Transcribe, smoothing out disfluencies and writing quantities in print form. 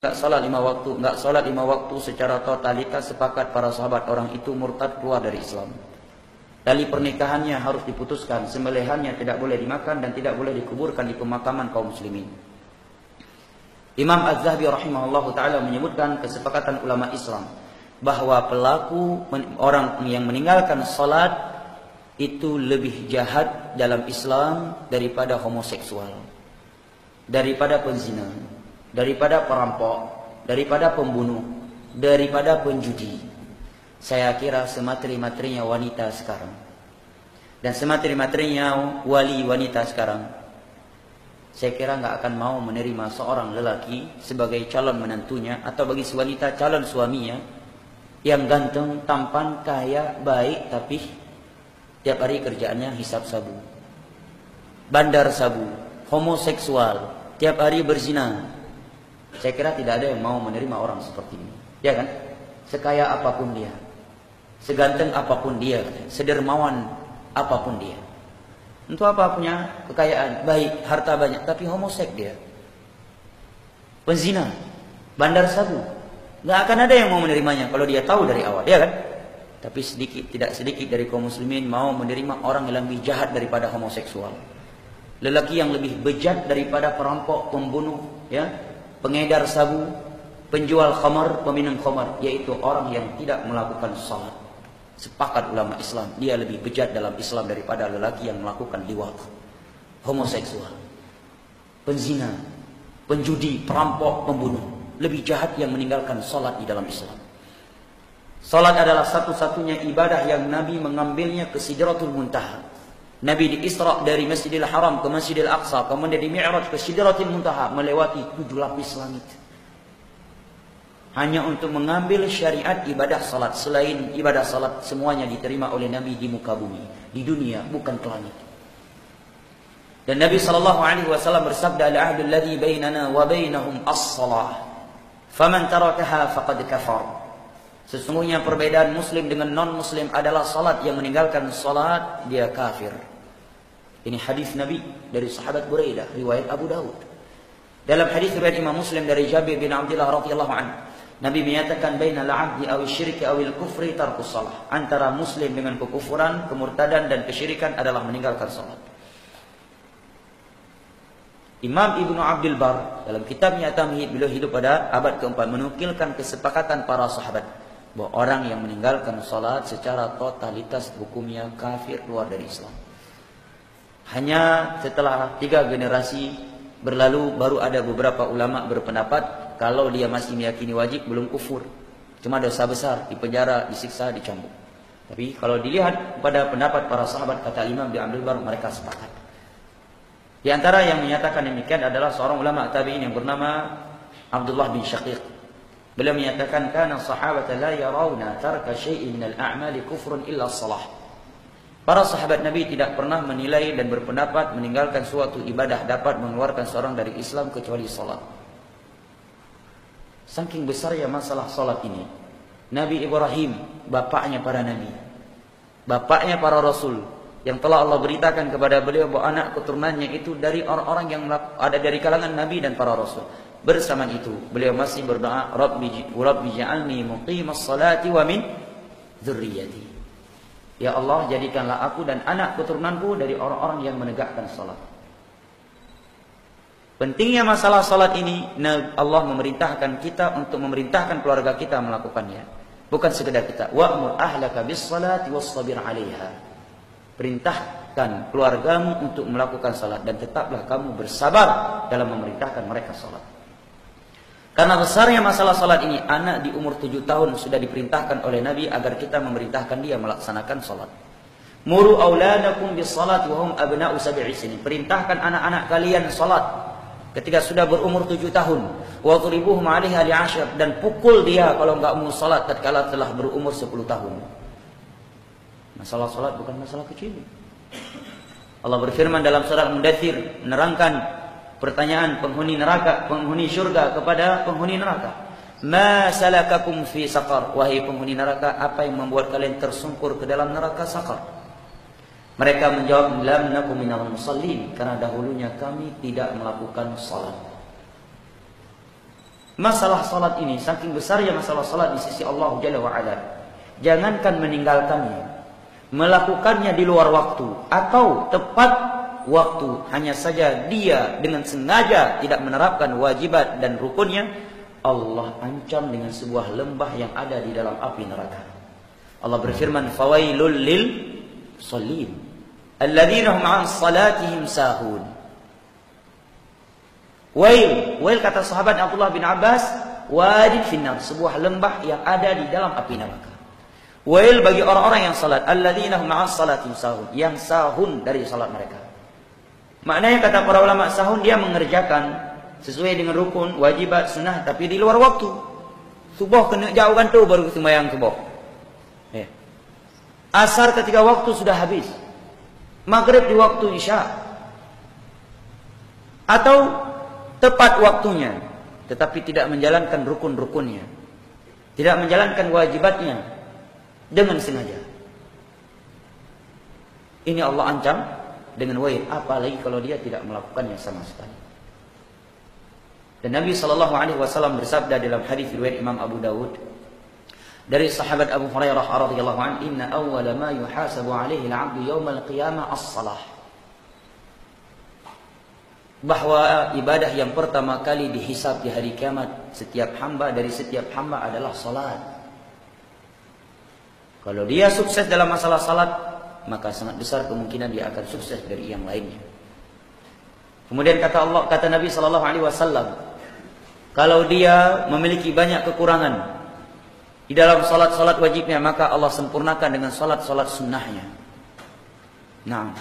nggak sholat lima waktu secara totalitas, sepakat para sahabat orang itu murtad, keluar dari Islam. Tali pernikahannya harus diputuskan, sembelihannya tidak boleh dimakan dan tidak boleh dikuburkan di pemakaman kaum muslimin. Imam Az-Zahabi rahimahullah ta'ala menyebutkan kesepakatan ulama Islam bahwa pelaku orang yang meninggalkan sholat itu lebih jahat dalam Islam daripada homoseksual, daripada penzina, daripada perampok, daripada pembunuh, daripada penjudi. Saya kira semateri-materinya wanita sekarang dan semateri-materinya wali wanita sekarang, saya kira nggak akan mau menerima seorang lelaki sebagai calon menantunya, atau bagi wanita calon suaminya yang ganteng, tampan, kaya, baik, tapi tiap hari kerjaannya hisap sabu, bandar sabu, homoseksual, tiap hari berzina. Saya kira tidak ada yang mau menerima orang seperti ini, ya kan? Sekaya apapun dia, seganteng apapun dia, sedermawan apapun dia, untuk apa punya kekayaan, baik, harta banyak, tapi homoseks dia, penzina, bandar sabu, nggak akan ada yang mau menerimanya kalau dia tahu dari awal, ya kan? Tapi tidak sedikit dari kaum muslimin mau menerima orang yang lebih jahat daripada homoseksual, lelaki yang lebih bejat daripada perampok, pembunuh, ya, pengedar sabu, penjual khamar, peminum khamar, yaitu orang yang tidak melakukan salat. Sepakat ulama Islam, dia lebih bejat dalam Islam daripada lelaki yang melakukan liwat, homoseksual, penzina, penjudi, perampok, pembunuh. Lebih jahat yang meninggalkan salat di dalam Islam. Salat adalah satu-satunya ibadah yang Nabi mengambilnya ke Sidratul Muntaha. Nabi di-Isra dari Masjidil Haram ke Masjidil Aqsa, kemudian di Mi'raj ke Sidratul Muntaha, melewati 7 lapis langit, hanya untuk mengambil syariat ibadah salat. Selain ibadah salat, semuanya diterima oleh Nabi di muka bumi, di dunia, bukan ke langit. Dan Nabi SAW bersabda, al-ahdu alladhi bainana wa bainahum as-salah, faman tarakaha faqad kafar. Sesungguhnya perbedaan muslim dengan non-muslim adalah salat. Yang meninggalkan salat, dia kafir. Ini hadis Nabi dari sahabat Buraidah, riwayat Abu Dawud. Dalam hadis riwayat Imam Muslim dari Jabir bin Abdullah radhiyallahu anhu, Nabi menyatakan bainal 'abdi awil syirki awil kufri tarkus shalah. Antara muslim dengan kekufuran, kemurtadan dan kesyirikan adalah meninggalkan salat. Imam Ibnu Abdul Bar dalam kitabnya Tamhid, beliau hidup pada abad ke-4, menukilkan kesepakatan para sahabat bahwa orang yang meninggalkan salat secara totalitas hukumnya kafir, keluar dari Islam. Hanya setelah 3 generasi berlalu baru ada beberapa ulama berpendapat kalau dia masih meyakini wajib, belum kufur, cuma dosa besar, dipenjara, disiksa, dicambuk. Tapi kalau dilihat pada pendapat para sahabat, kata Imam Ibnu Abdul Bar, mereka sepakat. Di antara yang menyatakan demikian adalah seorang ulama tabi'in yang bernama Abdullah bin Syaqiq. Beliau menyatakan, kana sahabata la yarawna tarka syai'in minal a'mali kufrun illa shalah. Para sahabat Nabi tidak pernah menilai dan berpendapat meninggalkan suatu ibadah dapat mengeluarkan seorang dari Islam kecuali salat. Saking besarnya masalah salat ini, Nabi Ibrahim, bapaknya para nabi, bapaknya para rasul, yang telah Allah beritakan kepada beliau bahwa anak keturunannya itu dari orang-orang yang ada dari kalangan nabi dan para rasul. Bersama itu beliau masih berdoa, Rabbi ja'alni muqimas salati wa min dzurriyyati. Ya Allah, jadikanlah aku dan anak keturunanku dari orang-orang yang menegakkan salat. Pentingnya masalah salat ini, Allah memerintahkan kita untuk memerintahkan keluarga kita melakukannya. Bukan sekedar kita, wa'mur ahlaka bis salati wastabir 'alaiha. Perintahkan keluargamu untuk melakukan salat dan tetaplah kamu bersabar dalam memerintahkan mereka salat. Karena besarnya masalah salat ini, anak di umur 7 tahun sudah diperintahkan oleh Nabi agar kita memerintahkan dia melaksanakan salat. Muru auladakum bis salati wa hum abna'u 7 sinin. Perintahkan anak-anak kalian salat ketika sudah berumur 7 tahun. Wa dhribuhum 'alaiha li'ashar, dan pukul dia kalau enggak mau salat tatkala telah berumur 10 tahun. Masalah salat bukan masalah kecil. Allah berfirman dalam surah Mudaththir menerangkan pertanyaan penghuni neraka, penghuni syurga kepada penghuni neraka. Ma salakakum fi saqar? Wahai penghuni neraka, apa yang membuat kalian tersungkur ke dalam neraka saqar? Mereka menjawab, lam nakum minal musallin, karena dahulunya kami tidak melakukan salat. masalah salat ini saking besarnya masalah salat di sisi Allah Jalla wa Ala. Jangankan meninggalkannya, melakukannya di luar waktu atau tepat waktu, hanya saja dia dengan sengaja tidak menerapkan wajibat dan rukunnya, Allah ancam dengan sebuah lembah yang ada di dalam api neraka. Allah berfirman, fawailul lil shallin alladzina hum 'an salatihim sahun. Wail kata sahabat Abdullah bin Abbas, wadin finnar, sebuah lembah yang ada di dalam api neraka. Wail bagi orang-orang yang salat, alladzina hum 'an salatihim sahun, yang sahun dari salat mereka. Maknanya kata para ulama, sahun dia mengerjakan sesuai dengan rukun, wajibat, sunnah, tapi di luar waktu. Subuh kena jauhkan tu baru sembahyang subuh. Asar ketika waktu sudah habis. Maghrib di waktu isya. Atau tepat waktunya, tetapi tidak menjalankan rukun-rukunnya, tidak menjalankan wajibatnya dengan sengaja. Ini Allah ancam dengan wail, apalagi kalau dia tidak melakukannya sama sekali. Dan Nabi SAW bersabda dalam hadis riwayat Imam Abu Dawud dari sahabat Abu Hurairah radhiyallahu anhu, inna awwala ma yuhasabu alaihi al-'abdu yaumal qiyamah as-salah. Bahwa ibadah yang pertama kali dihisab di hari kiamat setiap hamba adalah salat. Kalau dia sukses dalam masalah salat, maka sangat besar kemungkinan dia akan sukses dari yang lainnya. Kemudian kata Nabi SAW, kalau dia memiliki banyak kekurangan di dalam salat-salat wajibnya, maka Allah sempurnakan dengan salat-salat sunnahnya. Nah,